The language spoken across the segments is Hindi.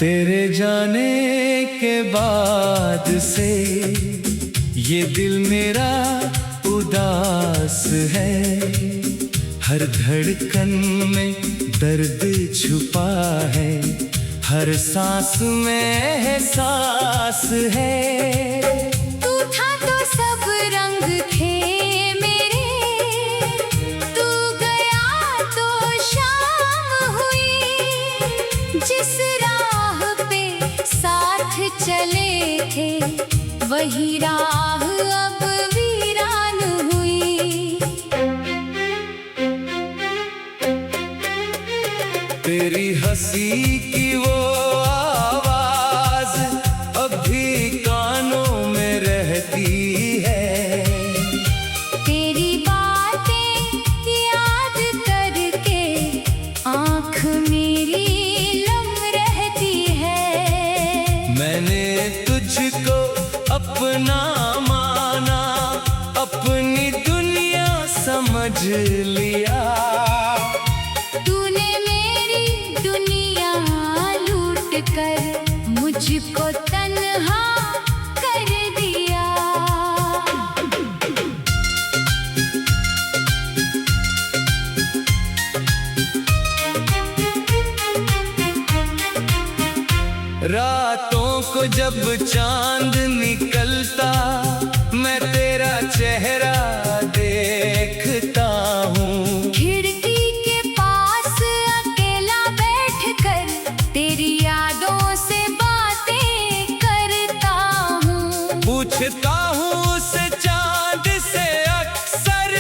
तेरे जाने के बाद से ये दिल मेरा उदास है। हर धड़कन में दर्द छुपा है, हर सांस में एहसास है। तू था तो सब रंग थे मेरे, तू गया तो शाम हुई। जिस राह पे साथ चले थे वही राह अब वीरान हुई। तेरी हंसी की वो आवाज अब भी कानों में रहती है। तेरी बातें याद करके आँख मेरी लम रहती है। मैंने तुझको अपना माना, अपनी दुनिया समझ लिया। तूने मेरी दुनिया लूट कर मुझको तन्हा कर दिया। रातों को जब चांद निकलता मैं तेरा चेहरा देखता हूँ। खिड़की के पास अकेला बैठकर तेरी यादों से बातें करता हूँ। पूछता हूँ उस चांद से अक्सर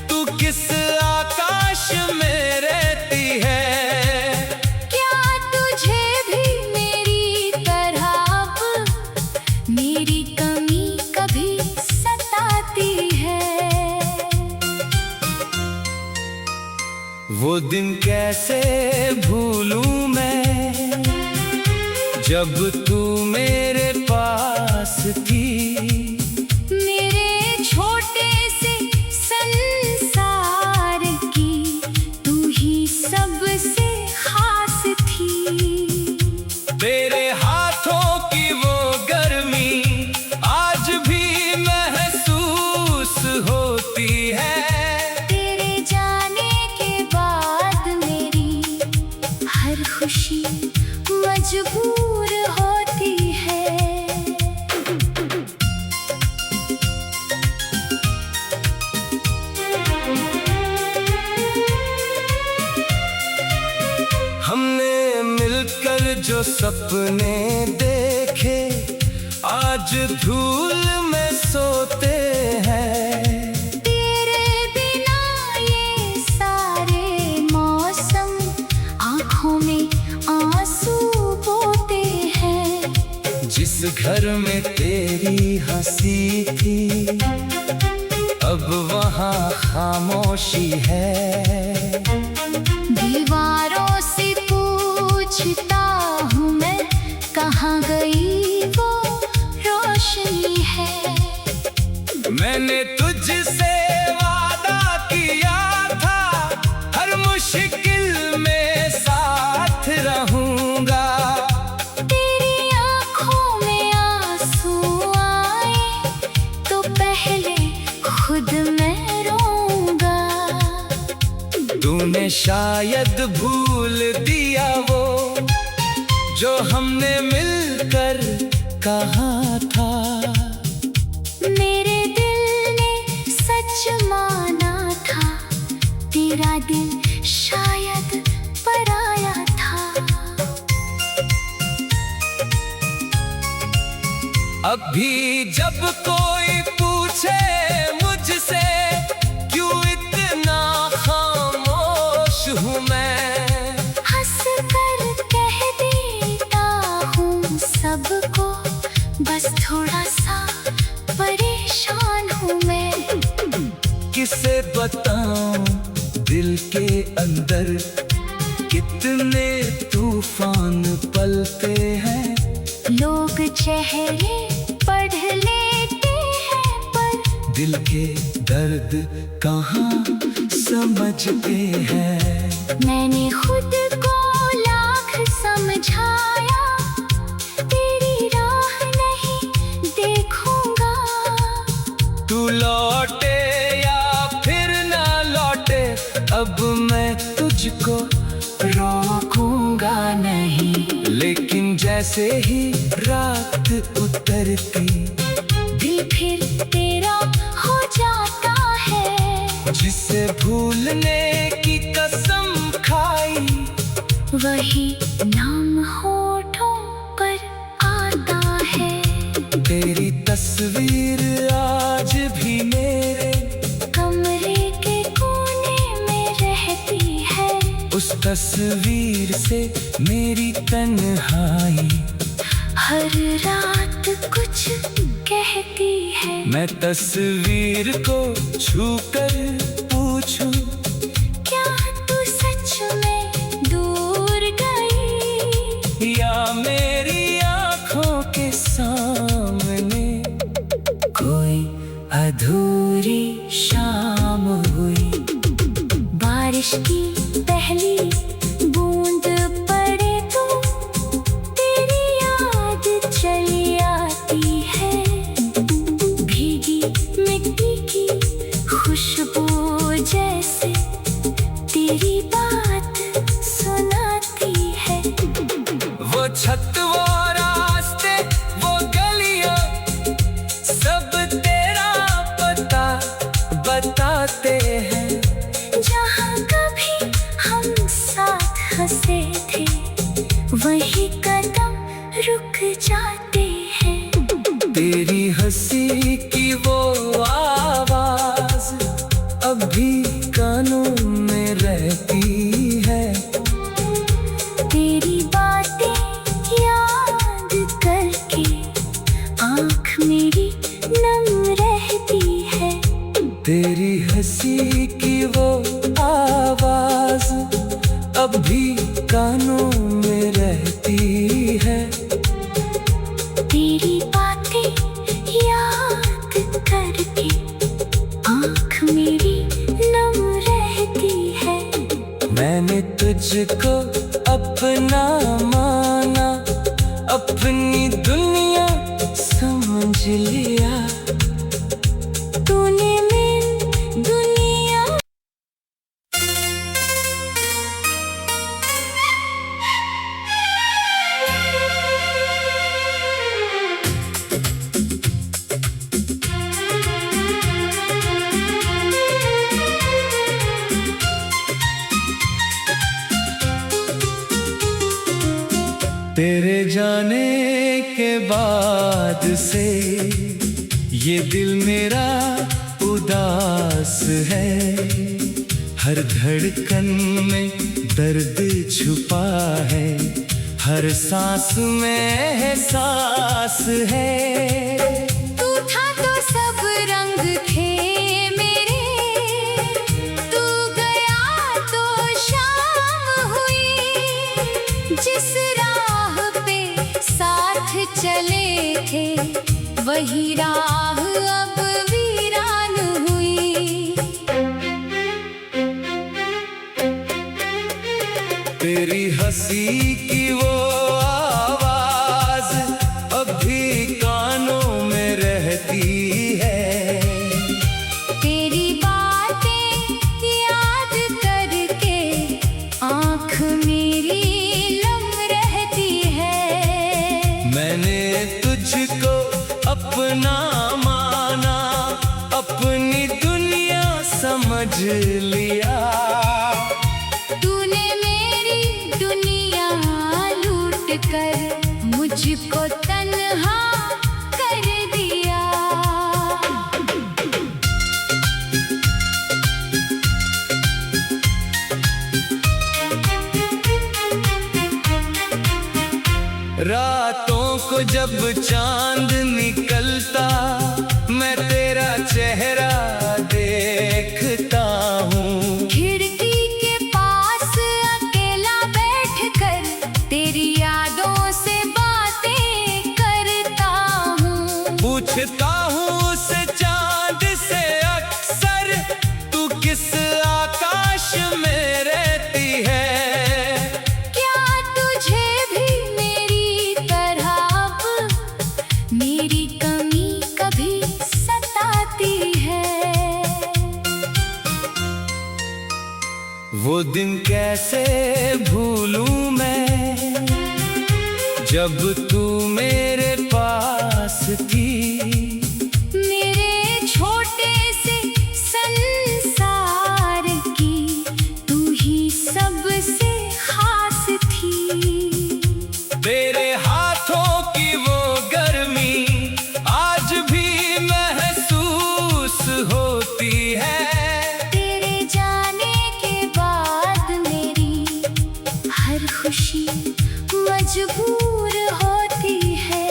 तू किस आकाश में रहती है। क्या तुझे भी मेरी तरह अब मेरी कमी कभी सताती है? वो दिन कैसे भूलूं मैं जब तू मेरे पास थी। मेरे छोटे से संसार की तू ही सबसे खास थी। तेरे हाथों की वो गर्मी आज भी महसूस होती है। तेरे जाने के बाद मेरी हर खुशी मजबूर होती है। हमने मिलकर जो सपने देखे आज धूल में सोते हैं। तेरे बिना ये सारे मौसम आँखों में आंसू बोते हैं। जिस घर में तेरी हंसी थी अब वहाँ खामोशी है। दीवारों से पूछता हूँ मैं कहाँ गई वो रोशनी है। मैंने तुझसे वादा किया था हर मुश्किल में साथ रहूंगा। तेरी आँखों में आंसू आए तो पहले खुद मैं रोऊंगा। तूने शायद भूल दिया वो जो हमने मिलकर कहा था। मेरे दिल ने सच माना था, तेरा दिल शायद पराया था। अब भी जब कोई पूछे मुझसे क्यों इतना खामोश हूँ मैं, हंस कर कह देता हूँ सबको बस थोड़ा सा परेशान हूँ मैं। किसे बताऊं दिल के अंदर कितने तूफान पलते हैं। लोग चेहरे पढ़ लेते हैं पर दिल के दर्द कहाँ समझते हैं। मैंने खुद को लाख समझाया अब मैं तुझको रोकूंगा नहीं, लेकिन जैसे ही रात उतरती दिल फिर तेरा हो जाता है। जिसे भूलने की कसम खाई वही नाम होठों पर आता है। तेरी तस्वीर आज भी मेरे कमरे के कोने में रहती है। उस तस्वीर से मेरी तन्हाई हर रात कुछ कहती है। मैं तस्वीर को छूकर पूछूं, क्या तू सच में दूर गई, या मेरी आँखों के सामने कोई अधूरी शाम हुई। बारिश की पहली बूंद पड़े तो तेरी याद चली आती है। भीगी मिट्टी की खुशबू जैसे तेरी बात सुनाती है। वो छत, वो रास्ते, वो गलियां, सब तेरा पता बताते हैं। जहाँ कभी हम साथ हंसे थे वही कदम रुक जाते हैं। तेरी हंसी की वो आवाज अब भी कानों में रहती है। तेरी बातें याद करके आँख मेरी नम रहती है। तेरी हंसी की वो आवाज अब भी कानों में रहती है। तेरी बातें याद करके आँख मेरी नम रहती है। मैंने तुझको अपना माना, अपनी दुनिया समझ लिया। तूने मेरी दुनिया तेरे जाने के बाद से ये दिल मेरा उदास है। हर धड़कन में दर्द छुपा है, हर सांस में एहसास है। तू था तो सब रंग थे मेरे, तू गया तो शाम हुई। जिस राह पे साथ चले थे वही राह अब वीरान हुई। तेरी हंसी की वो आवाज अब भी कानों में रहती है। तेरी बातें याद करके आँख मेरी लम रहती है। मैंने तुझको अपना माना, अपनी दुनिया समझ लिया। तूने मेरी दुनिया लूट कर मुझको तन्हा कर दिया। रातों को जब चांद निकलता मैं तेरा चेहरा देखता हूँ। खिड़की के पास अकेला बैठकर तेरी यादों से बातें करता हूँ। पूछता हूँ उस चांद से अक्सर तू किस आकाश में रहती है। क्या तुझे भी मेरी तरह अब मेरी कमी कभी सताती है। वो दिन कैसे भूलूं मैं, जब तू मेरे पास थी। मेरे छोटे से संसार की तू ही सबसे खास थी। तेरे हाथों की वो गर्मी आज भी महसूस होती है। तेरे जाने के बाद मेरी हर खुशी मजबूर होती है।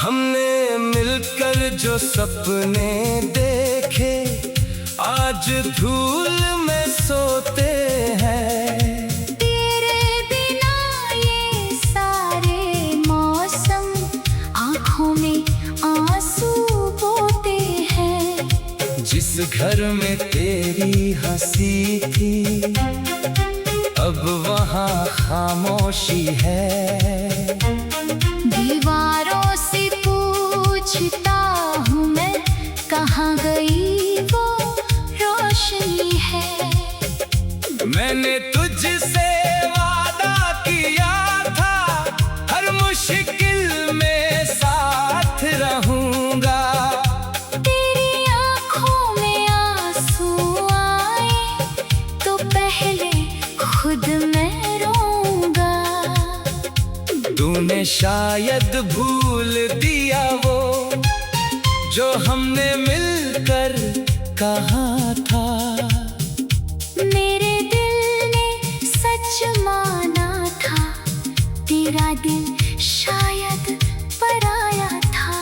हमने मिलकर जो सपने देखे आज धूल में सोते हैं। तेरे बिना ये सारे मौसम आँखों में आंसू बोते हैं। जिस घर में तेरी हंसी थी अब वहाँ खामोशी है। दीवारों से पूछता हूँ मैं, कहाँ गई वो रोशनी है। मैंने तुझसे वादा किया था हर मुश्किल में साथ रहूंगा। तेरी आँखों में आंसू आए तो पहले खुद मैं रोऊंगा। तूने शायद भूल दिया वो जो हमने मिलकर कहा था। मेरे दिल ने सच माना था, तेरा दिल शायद पराया था।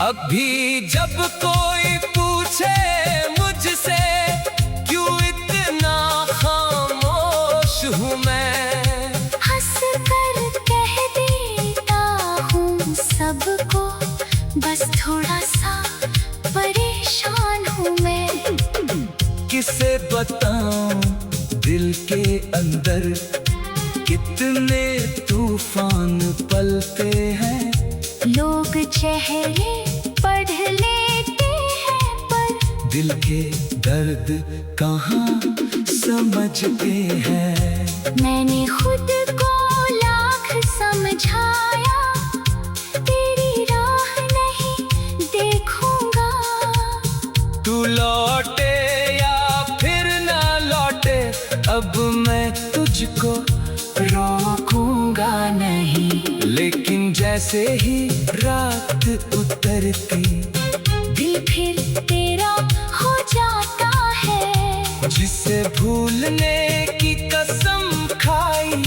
अब भी जब कोई पूछे मुझसे क्यों इतना खामोश हूँ मैं, हंस कर कह देता हूँ सबको, बस थोड़ा सा परेशान हूँ मैं। किसे बताऊं दिल के अंदर कितने तूफान पलते हैं। लोग चेहरे पढ़ लेते हैं पर दिल के दर्द कहाँ समझते हैं। मैंने खुद को लाख समझाया, तेरी राह नहीं देखूंगा। तू लौटे या फिर ना लौटे अब मैं तुझको रोकूंगा नहीं। लेकिन जैसे ही रात उतरती दिल फिर तेरा हो जाता है। जिसे भूलने की कसम खाई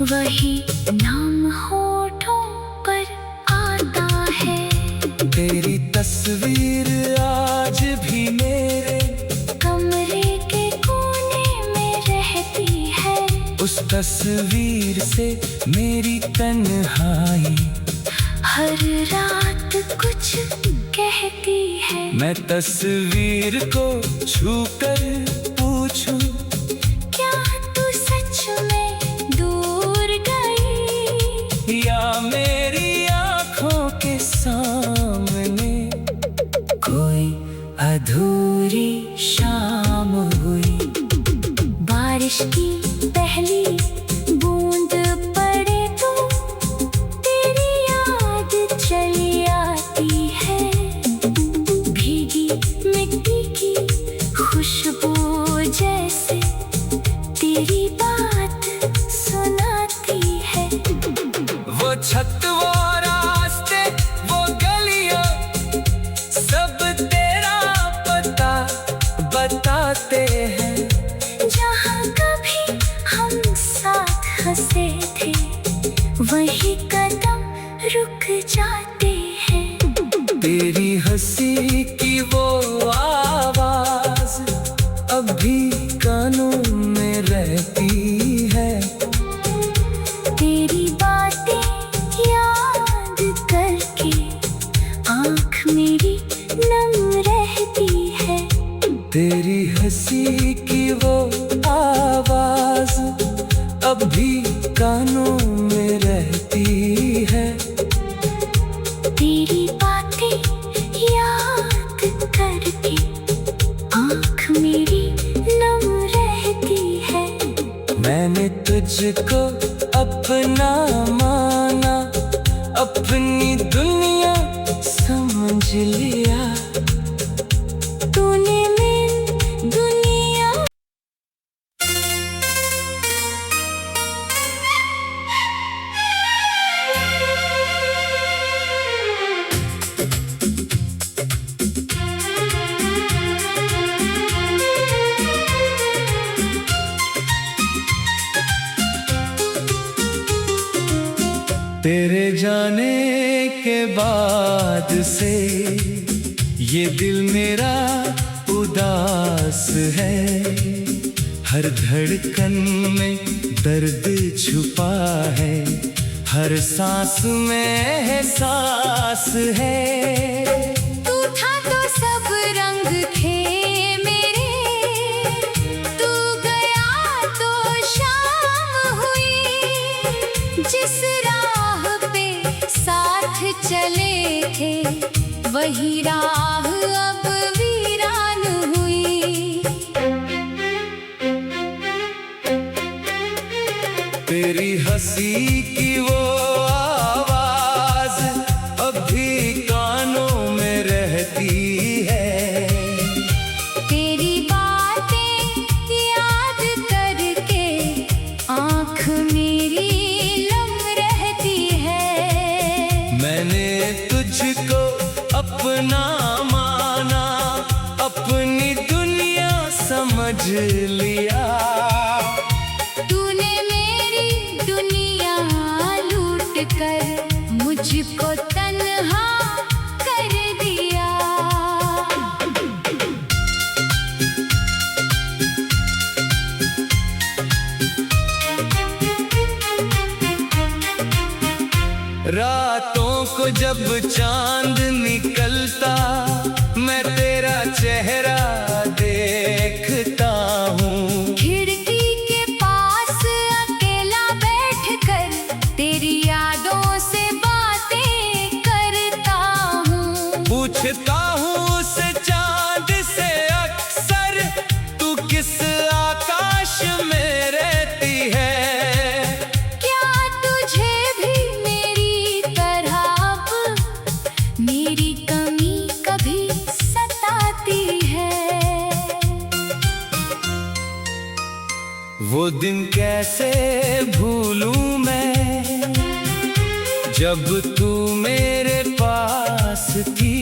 वही नाम होठों पर आता है। तेरी तस्वीर आज भी मेरे कमरे के कोने में रहती है। उस तस्वीर से मेरी तन्हाई हर रात कुछ कहती है। मैं तस्वीर को छूकर पूछूं क्या तू सच में दूर गई, या मेरी आँखों के सामने कोई अधूरी शाम हुई। बारिश की पहली बूंद पड़े तो तेरी याद चली आती है। भीगी मिट्टी की खुशबू जैसे तेरी बात सुनाती है। वो छत वो रास्ते वो गलियां सब तेरा पता बताते हैं। जहाँ कभी हम साथ हंसे थे वही कदम रुक जाते हैं। तेरी हंसी की वो आवाज अब भी कानों में रहती है। तेरी बातें याद करके आँख मेरी नम रहती है। तेरी हंसी की वो आवाज मैंने तुझको अपना माना, अपनी दुनिया समझ लिया। तूने मेरी दुनिया तेरे जाने के बाद से ये दिल मेरा उदास है। हर धड़कन में दर्द छुपा है, हर सांस में एहसास है। तू था तो सब रंग थे मेरे, तू गया तो शाम हुई। जिस राह पे साथ चले थे वही राह अब वीरान हुई। तेरी हंसी की वो आवाज अभी कानों में रहती है। तेरी बातें याद करके आँख मेरी लम रहती है। मैंने तुझको अपना माना, अपनी दुनिया समझ लिया। तूने मेरी दुनिया लूट कर मुझको तन्हा कर दिया। रातों को जब चांद निकलता, मैं तेरा चेहरा देखता हूँ। खिड़की के पास अकेला बैठकर तेरी यादों से बातें करता हूँ। पूछता हूँ उस चांद से अक्सर, तू किस आकाश में रहती है। क्या तुझे भी मेरी तरह अब मेरी कमी कभी सताती है। वो दिन कैसे भूलूं मैं, जब तू मेरे पास थी।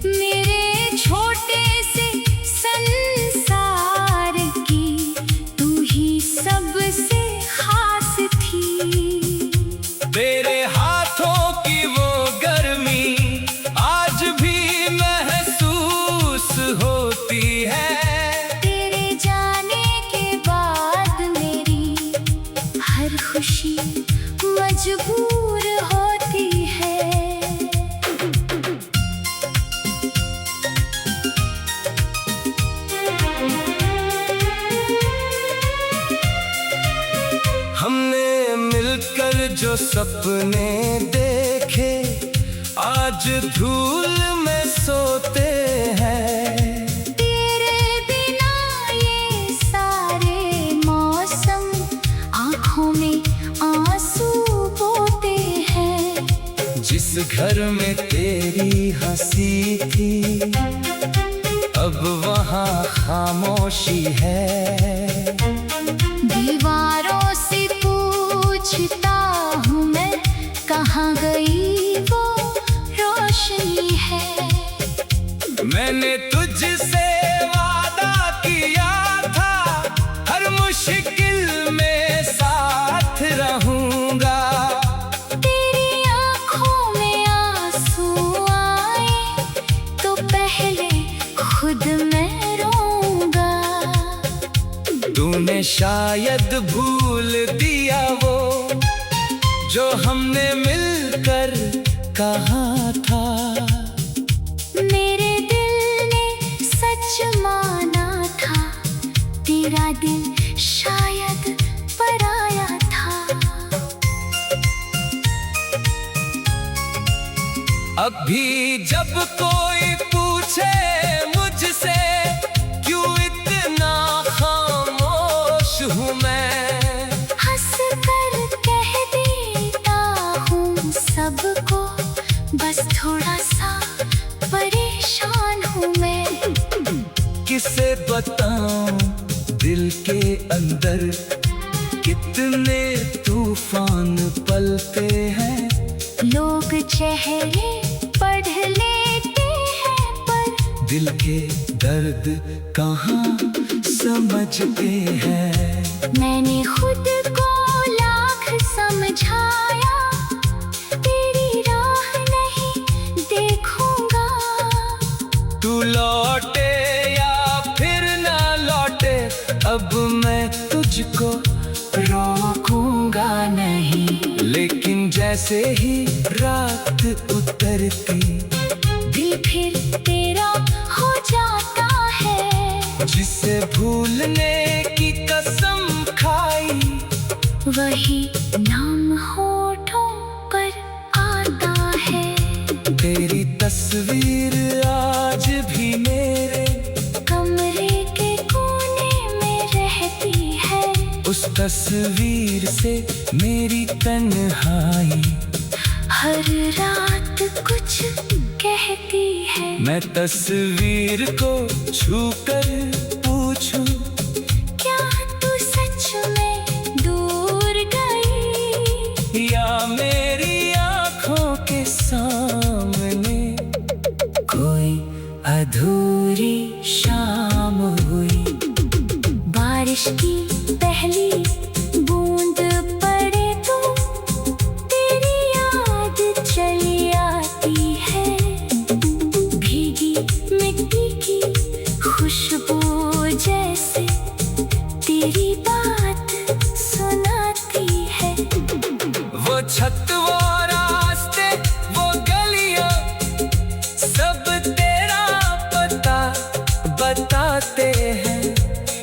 मेरे छोटे से संसार की तू ही सबसे खास थी। तेरे हाथों की वो गर्मी आज भी महसूस होती है। तेरे जाने के बाद मेरी हर खुशी मजबूर होती है। हमने मिलकर जो सपने देखे, आज धूल में सोते हैं। तेरे बिना ये सारे मौसम आँखों में आंसू बोते हैं। जिस घर में तेरी हंसी थी, अब वहाँ खामोशी है। दीवारों से पूछता हूँ मैं, कहाँ गई वो रोशनी है। मैंने तुझसे वादा किया था, हर मुश्किल में साथ रहूंगा। तेरी आँखों में आंसू आए तो पहले खुद मैं रोऊंगा। तूने शायद भूल दिया वो जो हमने मिलकर कहा था। मेरे दिल ने सच माना था, तेरा दिल शायद पराया था। अब भी जब कोई पूछे मुझसे, क्यों इतना खामोश हूँ मैं, थोड़ा सा परेशान हूँ मैं। किसे बताऊं दिल के अंदर कितने तूफान पलते हैं। लोग चेहरे पढ़ लेते हैं पर दिल के दर्द कहाँ समझते हैं। मैंने खुद को लाख समझाया, तेरी राह नहीं देखूंगा। तू लौटे या फिर ना लौटे, अब मैं तुझको रोकूंगा नहीं। लेकिन जैसे ही रात उतरती दिल फिर तेरा हो जाता है। जिसे भूलने की कसम खाई वही नाम होठों पर आता है। तेरी तस्वीर आज भी मेरे कमरे के कोने में रहती है। उस तस्वीर से मेरी तन्हाई हर रात कुछ कहती है। मैं तस्वीर को छूकर पूछूं, क्या तू सच में दूर गई, या मेरी आँखों के सामने कोई अधूरी शाम हुई। बारिश की पहली बूंद पड़े तो तेरी याद चली आती है। भीगी मिट्टी की खुशबू जैसे तेरी बात सुनाती है। वो छत वो रास्ते वो गलियां सब तेरा पता बताते हैं।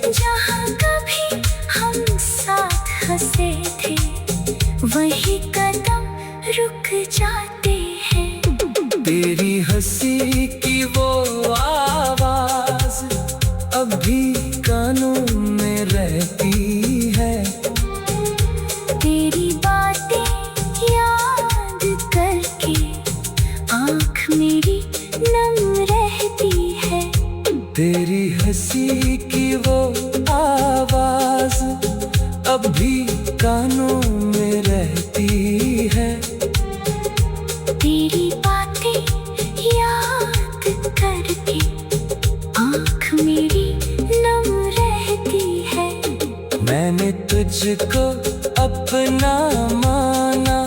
जहाँ कभी हम साथ हंसे थे वही कदम रुक जाते हैं। तेरी हंसी की वो आवाज अब भी कानों में रहती है। तेरी बातें याद करके आँख मेरी नम रहती है। तेरी हंसी की वो आवाज अब भी कानों में रहती है। तेरी बातें याद करके आँख मेरी नम रहती है। मैंने तुझको अपना माना,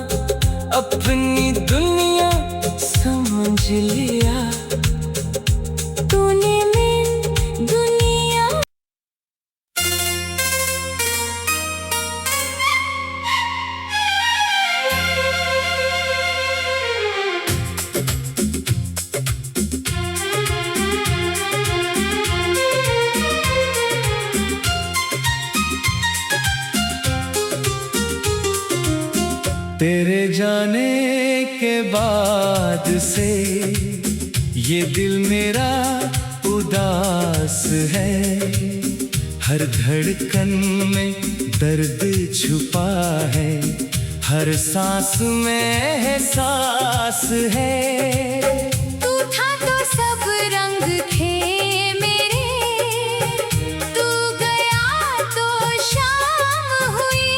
अपनी दुनिया समझ लिया। तूने मेरी दुनिया तेरे जाने के बाद से ये दिल मेरा उदास है। हर धड़कन में दर्द छुपा है, हर सांस में एहसास है। तू था तो सब रंग थे मेरे, तू गया तो शाम हुई।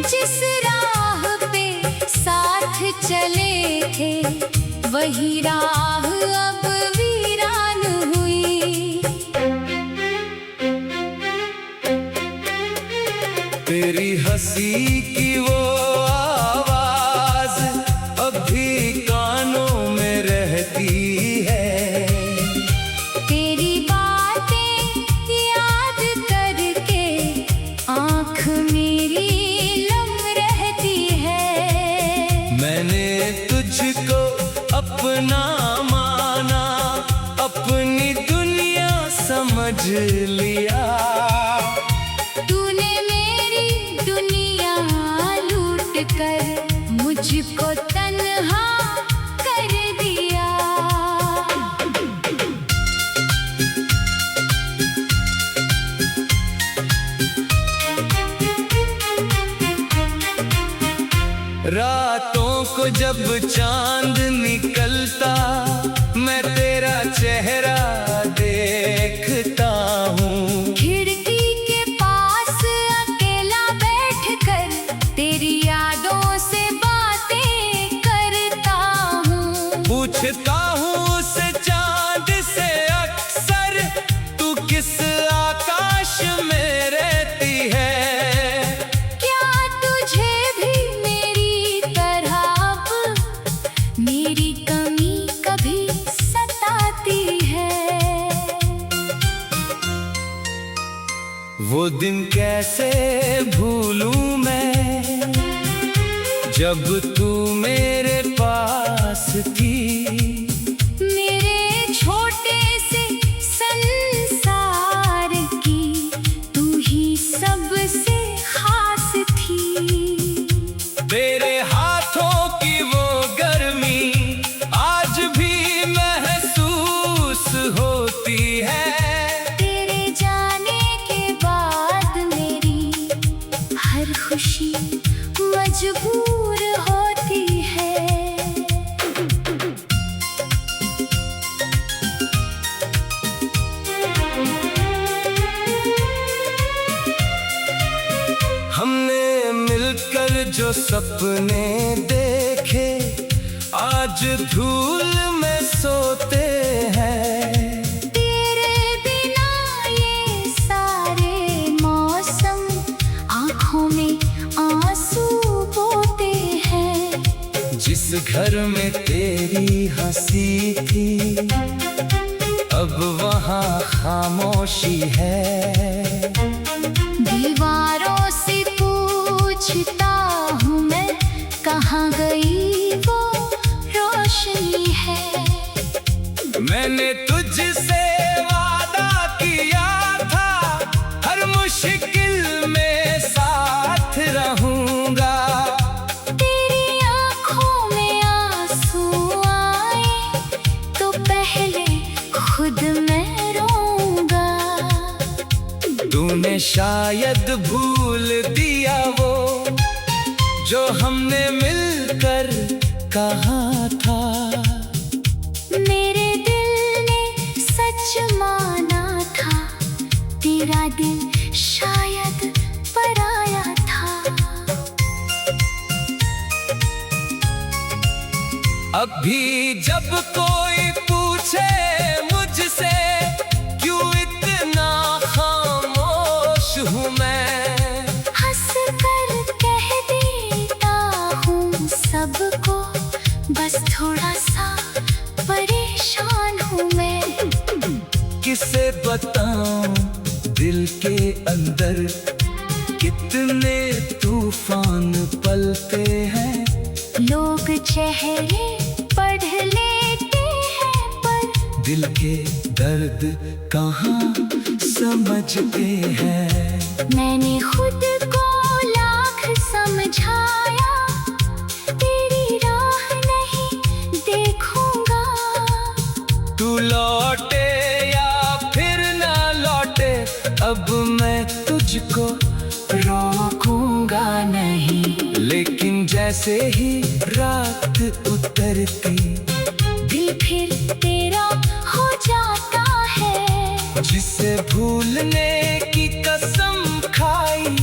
जिस राह पे साथ चले थे वही राह अब वीरान हुई। तेरी हंसी की वो आवाज अब भी कानों में रहती है। तेरी बातें याद करके आँख मेरी लम रहती है। मैंने तुझको अपना माना, अपनी दुनिया समझ लिया। तूने मेरी दुनिया लूट कर मुझको तन्हा कर दिया। रातों को जब चांद निकलता मैं तेरा चेहरा देखता हूँ। खिड़की के पास अकेला बैठकर तेरी यादों से बातें करता हूँ। पूछता हूँ उस चांद से अक्सर तू किस आकाश में रहती है। क्या तुझे भी मेरी तरह अब मेरी कमी कभी सताती है। वो दिन कैसे भूलूं मैं जब तू मेरे पास थी। मेरे छोटे से संसार की तू ही सबसे खास थी। तेरे हाथों की वो गर्मी आज भी महसूस होती है। तेरे जाने के बाद मेरी हर खुशी मजबूर होती है। हमने मिलकर जो सपने देखे आज धूल में सोते हैं। तेरे बिना ये सारे मौसम आँखों में आंसू बोते हैं। जिस घर में तेरी हंसी थी अब वहाँ खामोशी है। दीवारों से पूछता हूँ मैं कहाँ गई वो रोशनी है। मैंने तुझसे वादा किया था हर मुश्किल में साथ रहूंगा। तेरी आँखों में आंसू आए तो पहले खुद मैं रोऊंगा। तूने शायद भूल दिया वो जो हमने मिलकर कहा था। मेरे दिल ने सच माना था तेरा दिल शायद पराया था। अब भी जब कोई पूछे मुझसे क्यों इतना खामोश हूँ मैं। हंस कर कह देता हूँ सबको बस थोड़ा सा परेशान हूँ मैं। किसे बताऊं दिल के अंदर कितने तूफान पलते हैं। लोग चेहरे पढ़ लेते हैं पर दिल के दर्द कहाँ समझते हैं। मैंने खुद को लाख समझाया तेरी राह नहीं देखूंगा। तू लौटे या फिर ना लौटे अब मैं तुझको रोकूंगा नहीं। लेकिन जैसे ही रात उतरती दिल फिर तेरा हो जाता है। जिसे भूलने की कसम खाई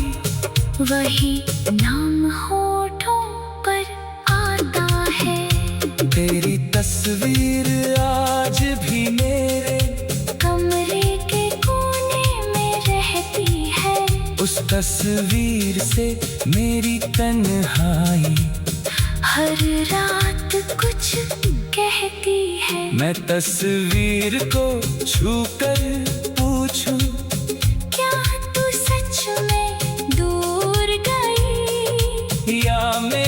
वही नाम होठों पर आता है। तेरी तस्वीर आज भी मेरे कमरे के कोने में रहती है। उस तस्वीर से मेरी तन्हाई हर रात कुछ कहती है। मैं तस्वीर को छूकर पूछूं क्या तू सच में दूर गई या मैं